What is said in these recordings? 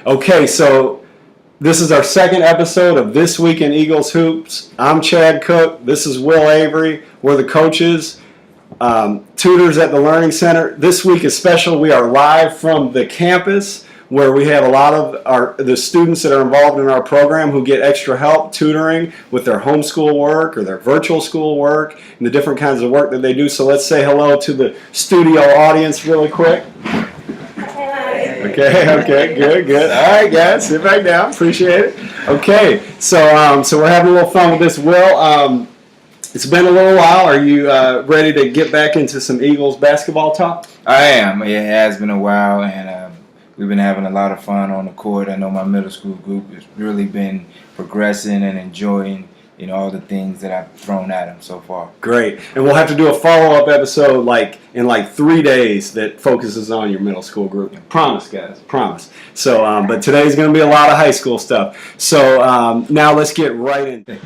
Okay, so this is our second episode of This Week in Eagles Hoops. I'm Chad Cook. This is Will Avery. We're the coaches, tutors at the Learning Center. This week is special. We are live from the campus where we have a lot of the students that are involved in our program who get extra help tutoring with their homeschool work or their virtual school work and the different kinds of work that they do. So let's say hello to the studio audience really quick. Okay, good. All right, guys, sit back down. Appreciate it. Okay, so we're having a little fun with this. Will, it's been a little while. Are you ready to get back into some Eagles basketball talk? I am. It has been a while, and we've been having a lot of fun on the court. I know my middle school group has really been progressing and enjoying, all the things that I've thrown at them so far. Great. And we'll have to do a follow-up episode in 3 days that focuses on your middle school group. Promise, guys. Promise. So, but today's going to be a lot of high school stuff. So now let's get right into it.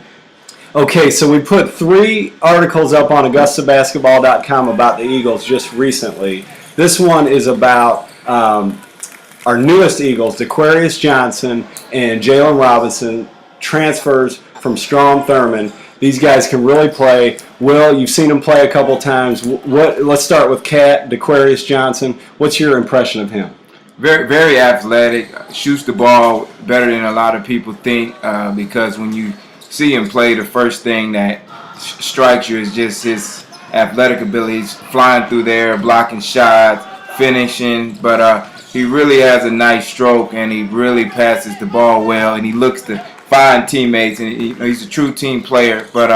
Okay, so we put 3 articles up on AugustaBasketball.com about the Eagles just recently. This one is about our newest Eagles, DeQuarius Johnson and Jalen Robinson, transfers from Strom Thurmond. These guys can really play. Will, you've seen them play a couple times. Let's start with DeQuarius Johnson. What's your impression of him? Very, very athletic. Shoots the ball better than a lot of people think because when you see him play, the first thing that strikes you is just his athletic abilities, flying through there, blocking shots, finishing. But he really has a nice stroke, and he really passes the ball well, and he looks to find teammates, and he's a true team player. But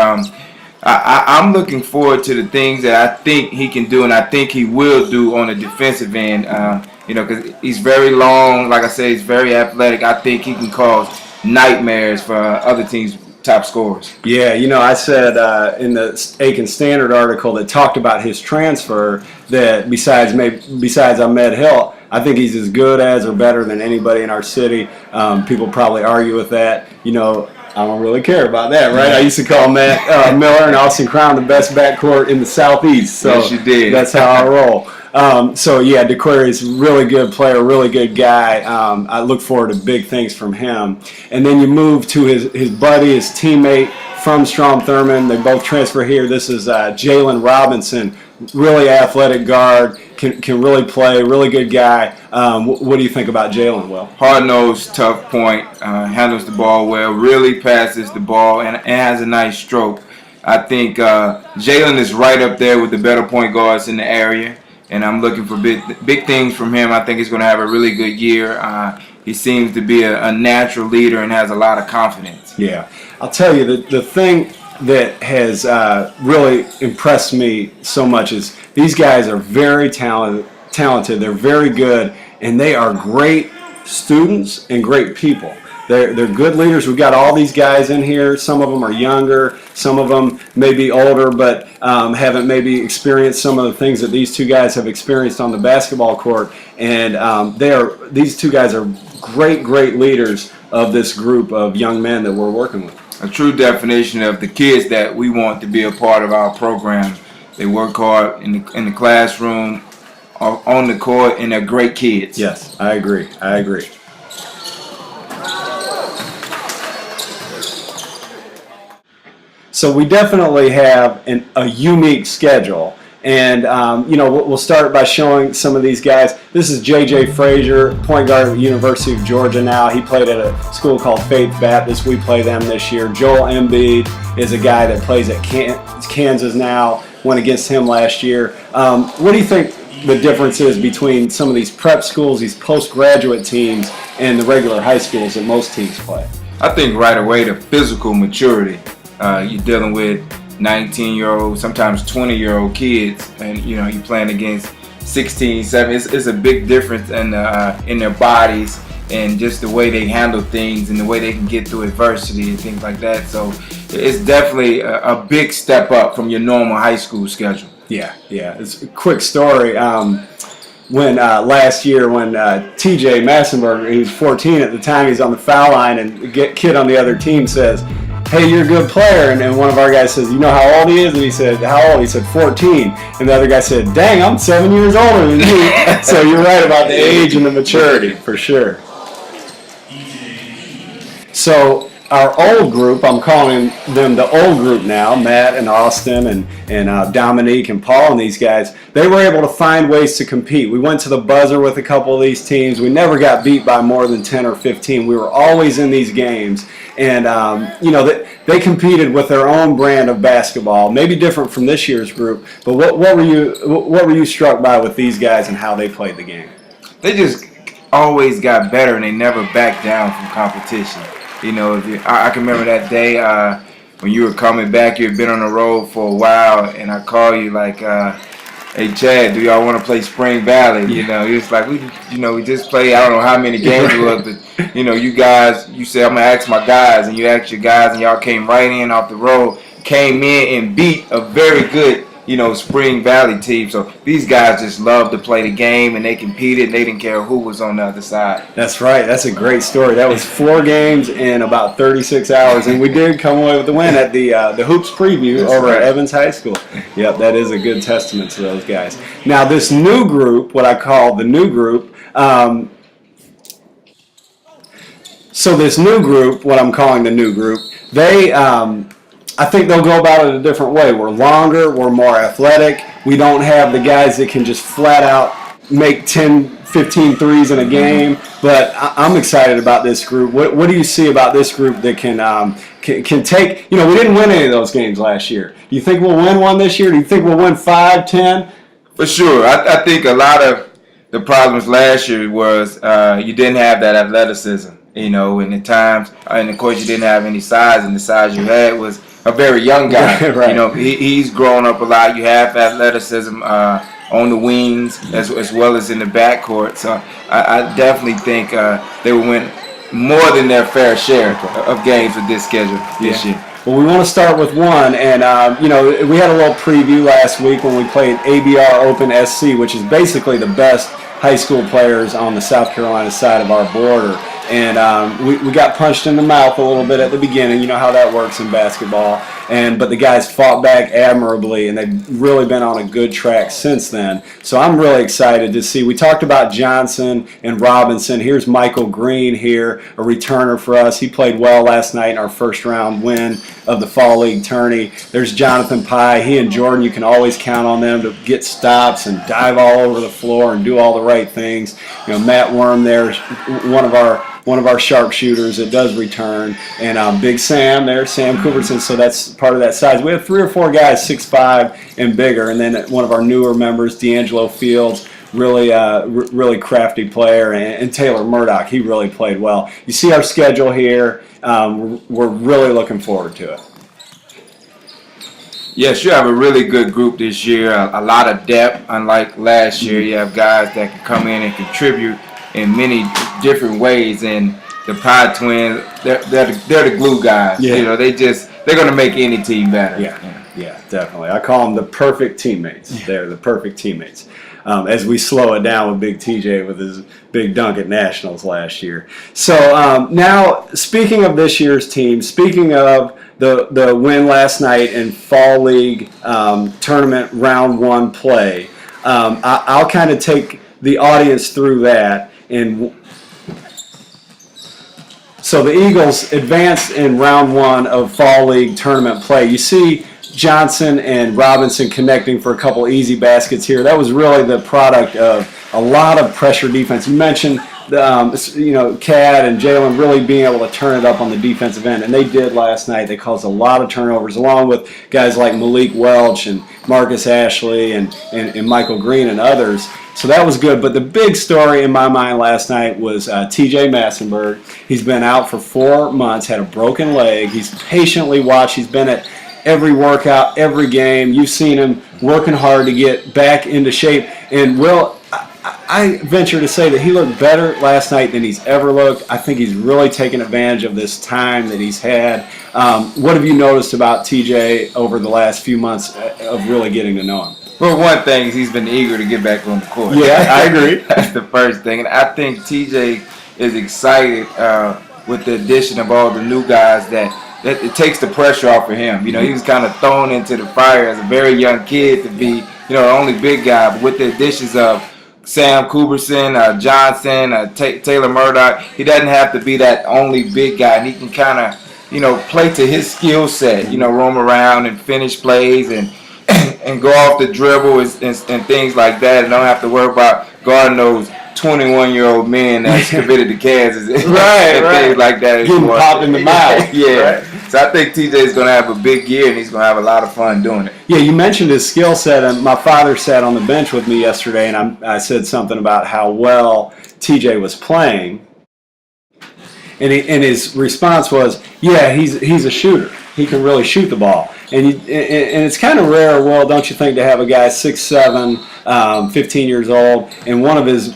I'm looking forward to the things that I think he can do, and I think he will do on the defensive end. Because he's very long. Like I said, he's very athletic. I think he can cause nightmares for other teams' top scorers. Yeah, I said in the Aiken Standard article that talked about his transfer that besides Ahmed Hill, I think he's as good as or better than anybody in our city. People probably argue with that. I don't really care about that, right? I used to call Matt Miller and Austin Crown the best backcourt in the Southeast. So yes, you did. That's how I roll. DeQuarius, really good player, really good guy. I look forward to big things from him. And then you move to his buddy, his teammate from Strom Thurmond. They both transfer here. This is Jalen Robinson, really athletic guard, can really play, really good guy. What do you think about Jalen, Will? Hard-nosed, tough point, handles the ball well, really passes the ball, and has a nice stroke. I think Jalen is right up there with the better point guards in the area, and I'm looking for big things from him. I think he's going to have a really good year. He seems to be a natural leader and has a lot of confidence. Yeah. I'll tell you, the thing that has really impressed me so much is these guys are very talented. They're very good, and they are great students and great people. They're good leaders. We've got all these guys in here. Some of them are younger. Some of them may be older, but haven't maybe experienced some of the things that these 2 guys have experienced on the basketball court. And these 2 guys are great leaders of this group of young men that we're working with. A true definition of the kids that we want to be a part of our program. They work hard in the classroom, on the court, and they're great kids. Yes, I agree. So we definitely have a unique schedule. And, we'll start by showing some of these guys. This is J.J. Frazier, point guard at the University of Georgia now. He played at a school called Faith Baptist. We play them this year. Joel Embiid is a guy that plays at Kansas now, went against him last year. What do you think the difference is between some of these prep schools, these postgraduate teams, and the regular high schools that most teams play? I think right away the physical maturity. You're dealing with 19-year-old, sometimes 20-year-old kids, and you're playing against 16, 17. It's a big difference in their bodies and just the way they handle things and the way they can get through adversity and things like that. So it's definitely a big step up from your normal high school schedule. Yeah. It's a quick story. When last year, when TJ Massenburg, he was 14 at the time, he's on the foul line, and the kid on the other team says, "Hey, you're a good player." And one of our guys says, "You know how old he is?" And he said, "How old?" He said, 14. And the other guy said, "Dang, I'm 7 years older than you." So you're right about the age and the maturity, for sure. So our old group, I'm calling them the old group now, Matt and Austin and Dominique and Paul and these guys, they were able to find ways to compete. We went to the buzzer with a couple of these teams. We never got beat by more than 10 or 15. We were always in these games. And, they competed with their own brand of basketball, maybe different from this year's group. But what were you struck by with these guys and how they played the game? They just always got better, and they never backed down from competition. I can remember that day when you were coming back. You had been on the road for a while, and I called you like, "Hey Chad, do y'all want to play Spring Valley?" He was like, we just played. I don't know how many games it was, but you guys, you said I'm gonna ask my guys, and you asked your guys, and y'all came right in off the road, came in and beat a very good Spring Valley team. So these guys just love to play the game, and they competed, and they didn't care who was on the other side. That's right. That's a great story. That was 4 games in about 36 hours, and we did come away with the win at the Hoops Preview at Evans High School. Yep, that is a good testament to those guys. Now, this new group, what I call the new group, so this new group, what I'm calling the new group, they I think they'll go about it a different way. We're longer, we're more athletic. We don't have the guys that can just flat out make 10, 15 threes in a game. But I'm excited about this group. What do you see about this group that can take, we didn't win any of those games last year. Do you think we'll win one this year? Do you think we'll win 5, 10? For sure. I think a lot of the problems last year was you didn't have that athleticism, and at times, and of course you didn't have any size, and the size you had was a very young guy. Right. He's grown up a lot. You have athleticism on the wings as well as in the backcourt. So I definitely think they will win more than their fair share of games with this schedule this year. Well, we want to start with one, and we had a little preview last week when we played ABR Open SC, which is basically the best high school players on the South Carolina side of our border. And we got punched in the mouth a little bit at the beginning. You know how that works in basketball. But the guys fought back admirably, and they've really been on a good track since then. So I'm really excited to see. We talked about Johnson and Robinson. Here's Michael Green here, a returner for us. He played well last night in our first-round win of the Fall League tourney. There's Jonathan Pye. He and Jordan, you can always count on them to get stops and dive all over the floor and do all the right things. Matt Worm there, one of our sharpshooters that does return, and Big Sam there, Sam Cooperson, so that's part of that size. We have 3 or 4 guys 6'5" and bigger, and then one of our newer members, D'Angelo Fields, really crafty player, and Taylor Murdoch, he really played well. You see our schedule here. We're really looking forward to it. Yes, you have a really good group this year, a lot of depth. Unlike last year, you have guys that can come in and contribute in many different ways, and the Pie Twins, they're the glue guys. Yeah. They're going to make any team better. Yeah, definitely. I call them the perfect teammates. They're the perfect teammates. As we slow it down with Big TJ with his big dunk at Nationals last year. So now, speaking of this year's team, speaking of the win last night in Fall League tournament round 1 play, I'll kind of take the audience through that. And so the Eagles advanced in round 1 of Fall League tournament play. You see Johnson and Robinson connecting for a couple easy baskets here. That was really the product of a lot of pressure defense. You mentioned Cad and Jalen really being able to turn it up on the defensive end, and they did last night. They caused a lot of turnovers, along with guys like Malik Welch and Marcus Ashley and Michael Green and others. So that was good. But the big story in my mind last night was TJ Massenburg. He's been out for 4 months, had a broken leg. He's patiently watched. He's been at every workout, every game. You've seen him working hard to get back into shape. And Will, I venture to say that he looked better last night than he's ever looked. I think he's really taken advantage of this time that he's had. What have you noticed about TJ over the last few months of really getting to know him? Well, one thing is he's been eager to get back on the court. Yeah, I agree. That's the first thing. And I think TJ is excited with the addition of all the new guys that it takes the pressure off of him. He was kind of thrown into the fire as a very young kid to be, the only big guy. But with the additions of Sam Kuberson, Johnson, Taylor Murdoch. He doesn't have to be that only big guy. And he can kind of, play to his skill set. Roam around and finish plays and go off the dribble and things like that. And don't have to worry about guarding those 21-year-old men that's committed to Kansas. Right. Things like that. Getting popped in the mouth. Yeah. Right. So I think TJ is going to have a big year, and he's going to have a lot of fun doing it. Yeah, you mentioned his skill set, and my father sat on the bench with me yesterday, and I said something about how well TJ was playing, and his response was, "Yeah, he's a shooter. He can really shoot the ball." And it's kind of rare, Will, don't you think, to have a guy 6'7", 15 years old, and one of his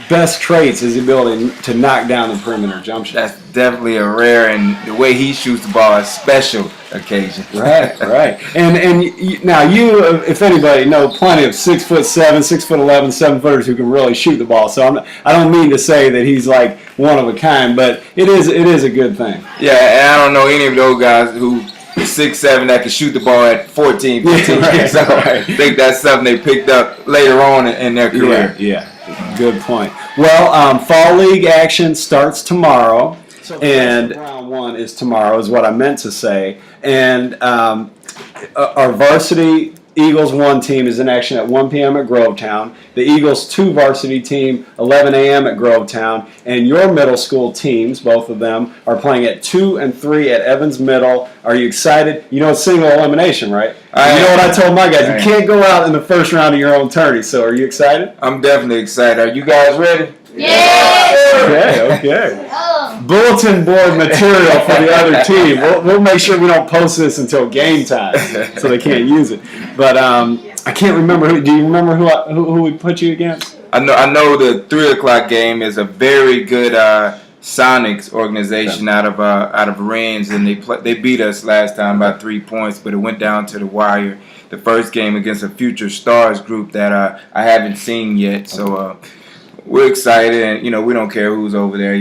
best traits is the ability to knock down the perimeter jump shot. That's definitely a rare, and the way he shoots the ball is special occasion. Right. And now you, if anybody, know plenty of 6'7", 6'11", 7-footers who can really shoot the ball. So I don't mean to say that he's like one of a kind, but it is a good thing. Yeah, and I don't know any of those guys who 6'7" that can shoot the ball at 14, 15 years old. I think that's something they picked up later on in their career. Yeah. Good point. Well, fall league action starts tomorrow, and round one is tomorrow, is what I meant to say. And our varsity Eagles 1 team is in action at 1 p.m. at Grovetown. The Eagles 2 varsity team, 11 a.m. at Grovetown. And your middle school teams, both of them, are playing at 2 and 3 at Evans Middle. Are you excited? You know it's single elimination, right? You know what I told my guys? You can't go out in the first round of your own tourney. So are you excited? I'm definitely excited. Are you guys ready? Yeah. Okay. Bulletin board material for the other team. We'll make sure we don't post this until game time, so they can't use it. But I can't remember who. Do you remember who we put you against? I know the 3:00 game is a very good Sonics organization out of Rennes, and they beat us last time by 3 points, but it went down to the wire. The first game against a Future Stars group that I haven't seen yet, so. We're excited, and we don't care who's over there.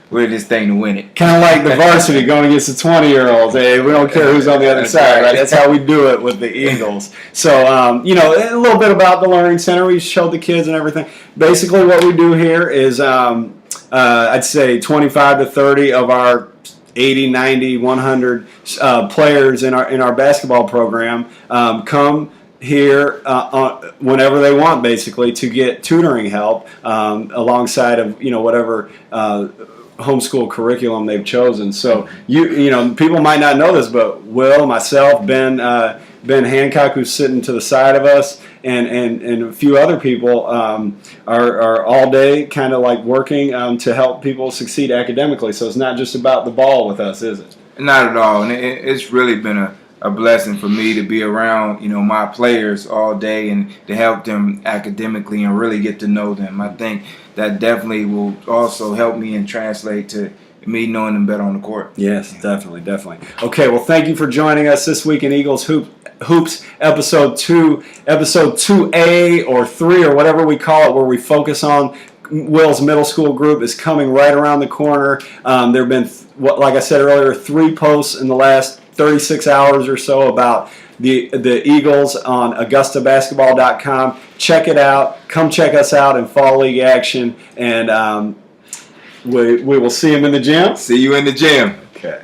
We're in this thing to win it. Kind of like the varsity going against the 20-year-olds. Hey, we don't care who's on the other side, right? That's how we do it with the Eagles. So, a little bit about the Learning Center. We showed the kids and everything. Basically, what we do here is, I'd say 25 to 30 of our 80, 90, 100 players in our basketball program come here whenever they want, basically, to get tutoring help alongside of whatever homeschool curriculum they've chosen. So people might not know this, but Will, myself, Ben Hancock, who's sitting to the side of us, and a few other people are all day kind of like working to help people succeed academically. So it's not just about the ball with us, is it? Not at all, and it's really been a blessing for me to be around, my players all day and to help them academically and really get to know them. I think that definitely will also help me and translate to me knowing them better on the court. Yes, definitely. Okay, well, thank you for joining us this week in Eagles Hoops, episode 2, episode 2A or 3 or whatever we call it, where we focus on Will's middle school group is coming right around the corner. There have been, like I said earlier, 3 posts in the last 36 hours or so about the Eagles on AugustaBasketball.com. Check it out. Come check us out in fall league action, and we will see them in the gym. See you in the gym. Okay.